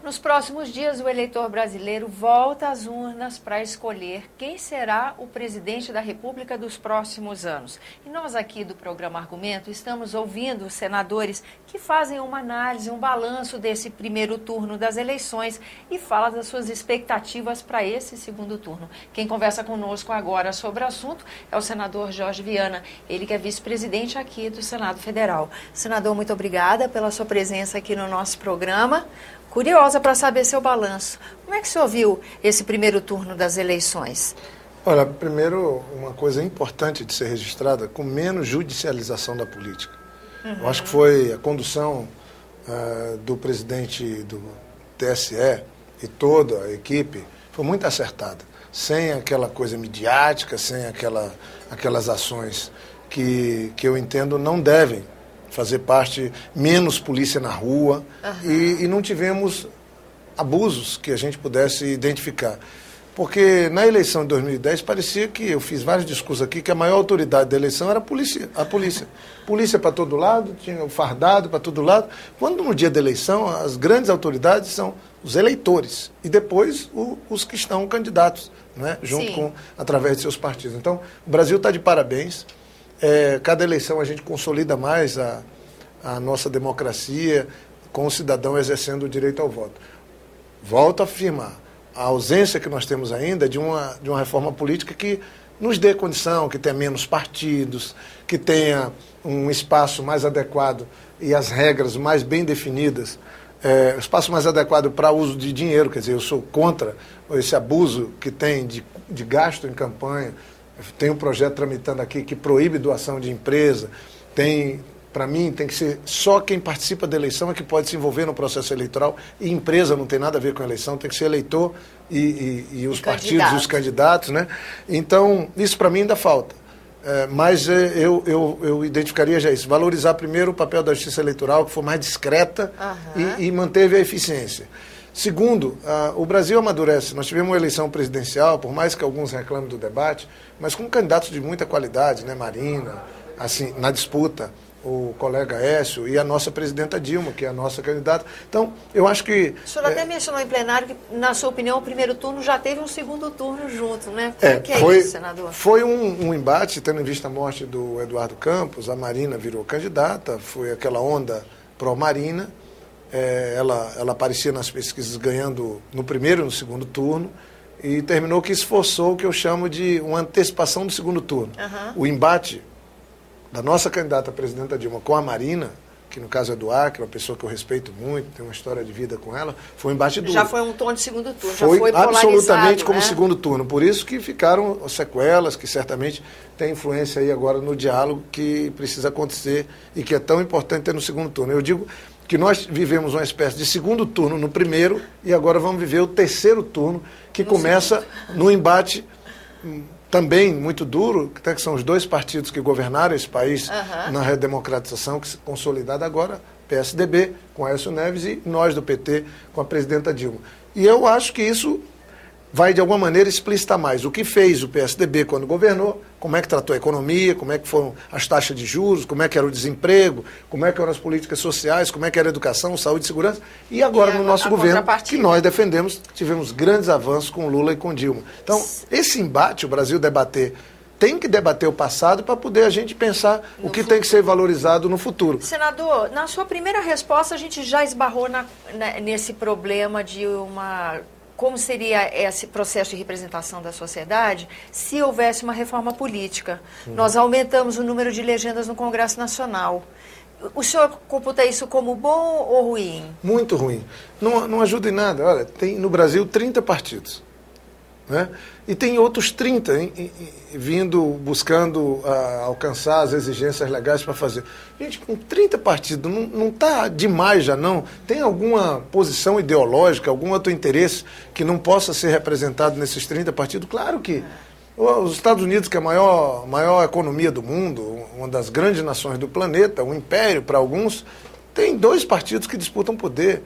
Nos próximos dias, o eleitor brasileiro volta às urnas para escolher quem será o presidente da República dos próximos anos. E nós aqui do programa Argumento estamos ouvindo os senadores que fazem uma análise, um balanço desse primeiro turno das eleições e fala das suas expectativas para esse segundo turno. Quem conversa conosco agora sobre o assunto é o senador Jorge Viana, ele que é vice-presidente aqui do Senado Federal. Senador, muito obrigada pela sua presença aqui no nosso programa. Curiosa para saber seu balanço. Como é que o senhor viu esse primeiro turno das eleições? Olha, primeiro, uma coisa importante de ser registrada, com menos judicialização da política. Eu acho que foi a condução do presidente do TSE e toda a equipe foi muito acertada. Sem aquela coisa midiática, sem aquelas ações que eu entendo não devem fazer parte, menos polícia na rua, e não tivemos abusos que a gente pudesse identificar. Porque na eleição de 2010 parecia que, eu fiz vários discursos aqui, que a maior autoridade da eleição era a polícia. Polícia para todo lado, tinha o fardado para todo lado. Quando no dia da eleição, as grandes autoridades são os eleitores e depois os que estão candidatos, né, junto através de seus partidos. Então, o Brasil está de parabéns. Cada eleição a gente consolida mais a nossa democracia com o cidadão exercendo o direito ao voto. Volto a afirmar, a ausência que nós temos ainda de uma reforma política que nos dê condição, que tenha menos partidos, que tenha um espaço mais adequado e as regras mais bem definidas, espaço mais adequado para uso de dinheiro, quer dizer, eu sou contra esse abuso que tem de gasto em campanha. Tem um projeto tramitando aqui que proíbe doação de empresa. Para mim, tem que ser só quem participa da eleição é que pode se envolver no processo eleitoral. E empresa não tem nada a ver com a eleição, tem que ser eleitor e os partidos, os candidatos, né? Então, isso para mim ainda falta. Mas eu identificaria já isso. Valorizar primeiro o papel da justiça eleitoral, que foi mais discreta e manteve a eficiência. Segundo, o Brasil amadurece. Nós tivemos uma eleição presidencial, por mais que alguns reclamem do debate, mas com candidatos de muita qualidade, né? Marina, assim, na disputa, o colega Écio e a nossa presidenta Dilma, que é a nossa candidata. Então, eu acho que... O senhor até mencionou em plenário que, na sua opinião, o primeiro turno já teve um segundo turno junto, né? Foi isso, senador? Foi um embate, tendo em vista a morte do Eduardo Campos, a Marina virou candidata, foi aquela onda pró-Marina. Ela aparecia nas pesquisas ganhando no primeiro e no segundo turno e terminou que esforçou o que eu chamo de uma antecipação do segundo turno. O embate da nossa candidata a presidenta Dilma com a Marina, que no caso é do Acre, uma pessoa que eu respeito muito, tenho uma história de vida com ela, foi um embate duro. Já foi um tom de segundo turno, foi já foi polarizado, absolutamente como né? Segundo turno. Por isso que ficaram sequelas, que certamente tem influência aí agora no diálogo que precisa acontecer e que é tão importante ter no segundo turno. Eu digo que nós vivemos uma espécie de segundo turno no primeiro e agora vamos viver o terceiro turno, que começa no embate também muito duro, que são os dois partidos que governaram esse país na redemocratização, que se consolidada agora, PSDB, com Aécio Neves, e nós do PT, com a presidenta Dilma. E eu acho que isso vai, de alguma maneira, explicitar mais o que fez o PSDB quando governou, como é que tratou a economia, como é que foram as taxas de juros, como é que era o desemprego, como é que eram as políticas sociais, como é que era a educação, saúde e segurança. E agora, no nosso governo, que nós defendemos, tivemos grandes avanços com Lula e com Dilma. Então, esse embate, o Brasil tem que debater o passado para poder a gente pensar o que tem que ser valorizado no futuro. Senador, na sua primeira resposta, a gente já esbarrou nesse problema de como seria esse processo de representação da sociedade se houvesse uma reforma política. Nós aumentamos o número de legendas no Congresso Nacional. O senhor computa isso como bom ou ruim? Muito ruim. Não ajuda em nada. Olha, tem no Brasil 30 partidos. Né? E tem outros 30 buscando alcançar as exigências legais para fazer. Gente, com 30 partidos, não está demais já, não? Tem alguma posição ideológica, algum outro interesse que não possa ser representado nesses 30 partidos? Claro que os Estados Unidos, que é a maior economia do mundo, uma das grandes nações do planeta, um império para alguns, tem 2 partidos que disputam poder.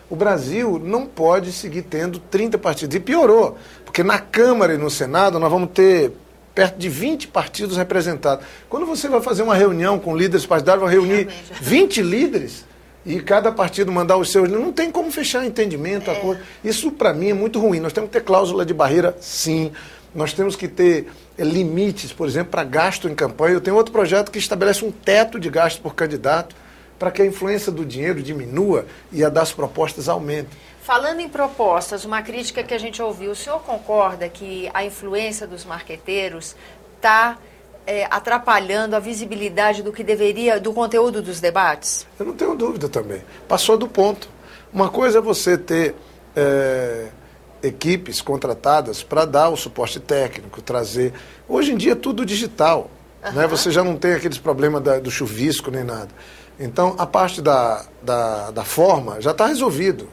O Brasil não pode seguir tendo 30 partidos. E piorou, porque na Câmara e no Senado nós vamos ter perto de 20 partidos representados. Quando você vai fazer uma reunião com líderes partidários, vai reunir 20 líderes, e cada partido mandar os seus. Não tem como fechar entendimento. Isso, para mim, é muito ruim. Nós temos que ter cláusula de barreira, sim. Nós temos que ter limites, por exemplo, para gasto em campanha. Eu tenho outro projeto que estabelece um teto de gasto por candidato para que a influência do dinheiro diminua e a das propostas aumente. Falando em propostas, uma crítica que a gente ouviu, o senhor concorda que a influência dos marqueteiros está atrapalhando a visibilidade do conteúdo dos debates? Eu não tenho dúvida também. Passou do ponto. Uma coisa é você ter equipes contratadas para dar o suporte técnico, trazer... Hoje em dia é tudo digital. Né? Você já não tem aqueles problemas do chuvisco nem nada. Então, a parte da forma já está resolvido.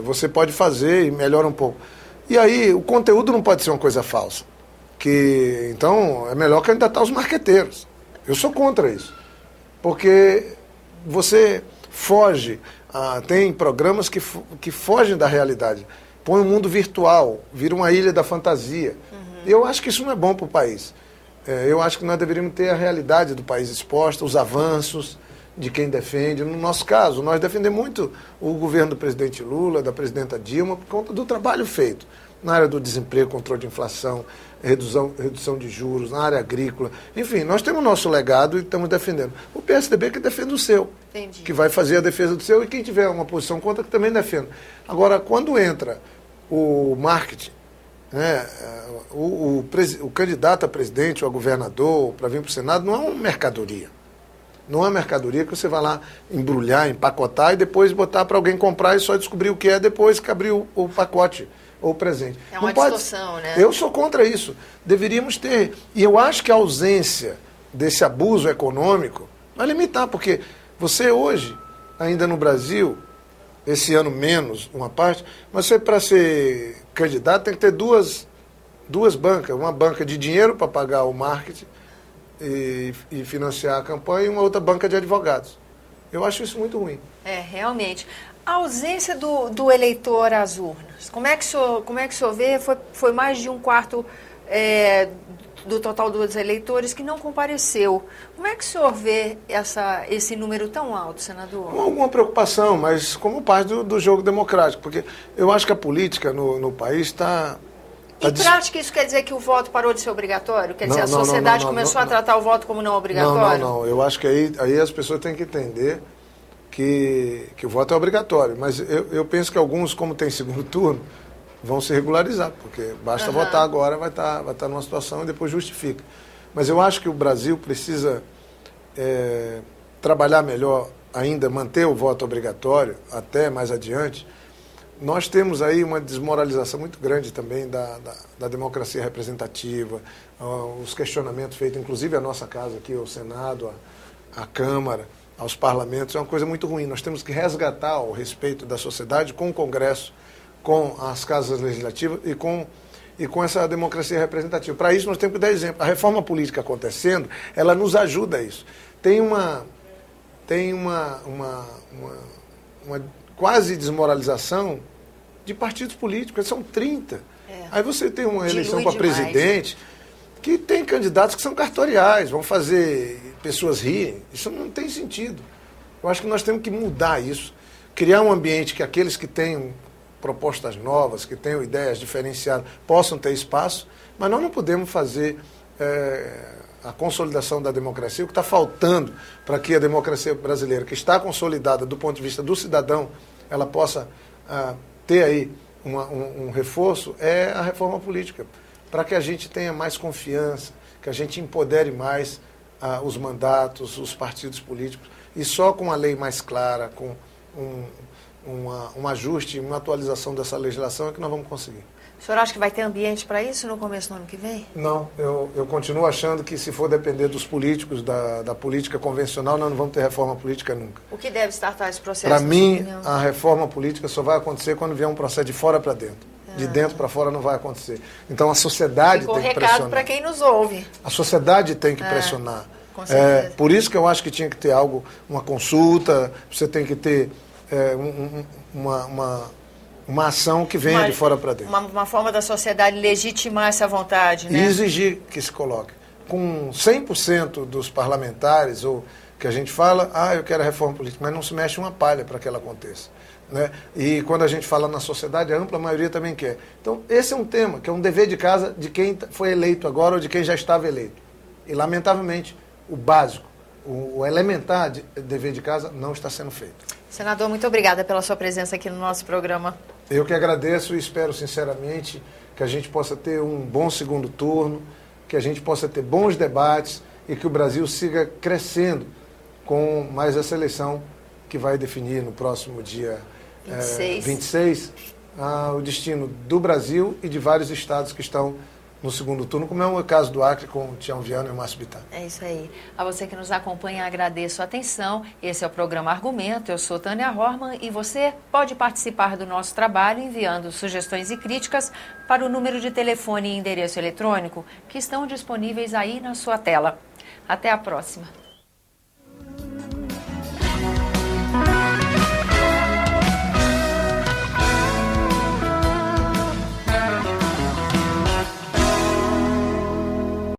Você pode fazer e melhora um pouco. E aí, o conteúdo não pode ser uma coisa falsa. Então, é melhor candidatar os marqueteiros. Eu sou contra isso. Porque você foge, tem programas que fogem da realidade. Põe um mundo virtual, vira uma ilha da fantasia. E eu acho que isso não é bom para o país. Eu acho que nós deveríamos ter a realidade do país exposta, os avanços de quem defende. No nosso caso, nós defendemos muito o governo do presidente Lula, da presidenta Dilma, por conta do trabalho feito na área do desemprego, controle de inflação, redução de juros, na área agrícola. Enfim, nós temos o nosso legado e estamos defendendo. O PSDB que defende o seu, Entendi. Que vai fazer a defesa do seu, e quem tiver uma posição contra, que também defenda. Agora, quando entra o marketing, né, o candidato a presidente ou a governador para vir para o Senado não é uma mercadoria. Não é uma mercadoria que você vai lá embrulhar, empacotar e depois botar para alguém comprar e só descobrir o que é depois que abrir o pacote ou o presente. É uma distorção, né? Eu sou contra isso. Deveríamos ter. E eu acho que a ausência desse abuso econômico vai limitar, porque você hoje, ainda no Brasil, esse ano menos uma parte, mas você, para ser candidato, tem que ter duas bancas. Uma banca de dinheiro para pagar o marketing e financiar a campanha, e uma outra banca de advogados. Eu acho isso muito ruim. Realmente. A ausência do eleitor às urnas, como é que o senhor vê? Foi mais de um quarto do total dos eleitores que não compareceu. Como é que o senhor vê esse número tão alto, senador? Com alguma preocupação, mas como parte do jogo democrático, porque eu acho que a política no país está... Em prática, isso quer dizer que o voto parou de ser obrigatório? Quer dizer, a sociedade começou a tratar o voto como não obrigatório? Não. Eu acho que aí as pessoas têm que entender que o voto é obrigatório. Mas eu penso que alguns, como tem segundo turno, vão se regularizar, porque basta votar agora, vai estar numa situação e depois justifica. Mas eu acho que o Brasil precisa trabalhar melhor ainda, manter o voto obrigatório até mais adiante. Nós temos aí uma desmoralização muito grande também da democracia representativa, os questionamentos feitos, inclusive a nossa casa aqui, o Senado, a Câmara, aos parlamentos, é uma coisa muito ruim. Nós temos que resgatar o respeito da sociedade com o Congresso, com as casas legislativas e com essa democracia representativa. Para isso nós temos que dar exemplo. A reforma política acontecendo, ela nos ajuda a isso. Tem uma quase desmoralização de partidos políticos, são 30. Aí você tem uma eleição para presidente que tem candidatos que são cartoriais, vão fazer pessoas rirem. Isso não tem sentido. Eu acho que nós temos que mudar isso, criar um ambiente que aqueles que têm propostas novas, que tenham ideias diferenciadas, possam ter espaço, mas nós não podemos fazer a consolidação da democracia, o que está faltando para que a democracia brasileira, que está consolidada do ponto de vista do cidadão, ela possa ter aí um reforço, é a reforma política, para que a gente tenha mais confiança, que a gente empodere mais os mandatos, os partidos políticos, e só com uma lei mais clara, com um ajuste, uma atualização dessa legislação é que nós vamos conseguir. O senhor acha que vai ter ambiente para isso no começo do ano que vem? Não, eu continuo achando que se for depender dos políticos, da política convencional, nós não vamos ter reforma política nunca. O que deve startar esse processo? Para mim, a reforma política só vai acontecer quando vier um processo de fora para dentro. De dentro para fora não vai acontecer. Então a sociedade tem que pressionar. Ficou recado para quem nos ouve. A sociedade tem que pressionar. Com certeza. Por isso que eu acho que tinha que ter uma consulta, você tem que ter uma ação que venha de fora para dentro. Uma forma da sociedade legitimar essa vontade, né? E exigir que se coloque. Com 100% dos parlamentares, ou que a gente fala, eu quero a reforma política, mas não se mexe uma palha para que ela aconteça. Né? E quando a gente fala na sociedade, a ampla maioria também quer. Então, esse é um tema, que é um dever de casa de quem foi eleito agora ou de quem já estava eleito. E, lamentavelmente, o básico, o elementar dever de casa não está sendo feito. Senador, muito obrigada pela sua presença aqui no nosso programa. Eu que agradeço e espero, sinceramente, que a gente possa ter um bom segundo turno, que a gente possa ter bons debates e que o Brasil siga crescendo com mais essa eleição que vai definir no próximo dia 26 o destino do Brasil e de vários estados que estão no segundo turno, como é o caso do Acre com o Tião Viana e o Márcio Bittar. É isso aí. A você que nos acompanha, agradeço a atenção. Esse é o programa Argumento. Eu sou Tânia Horman e você pode participar do nosso trabalho enviando sugestões e críticas para o número de telefone e endereço eletrônico que estão disponíveis aí na sua tela. Até a próxima.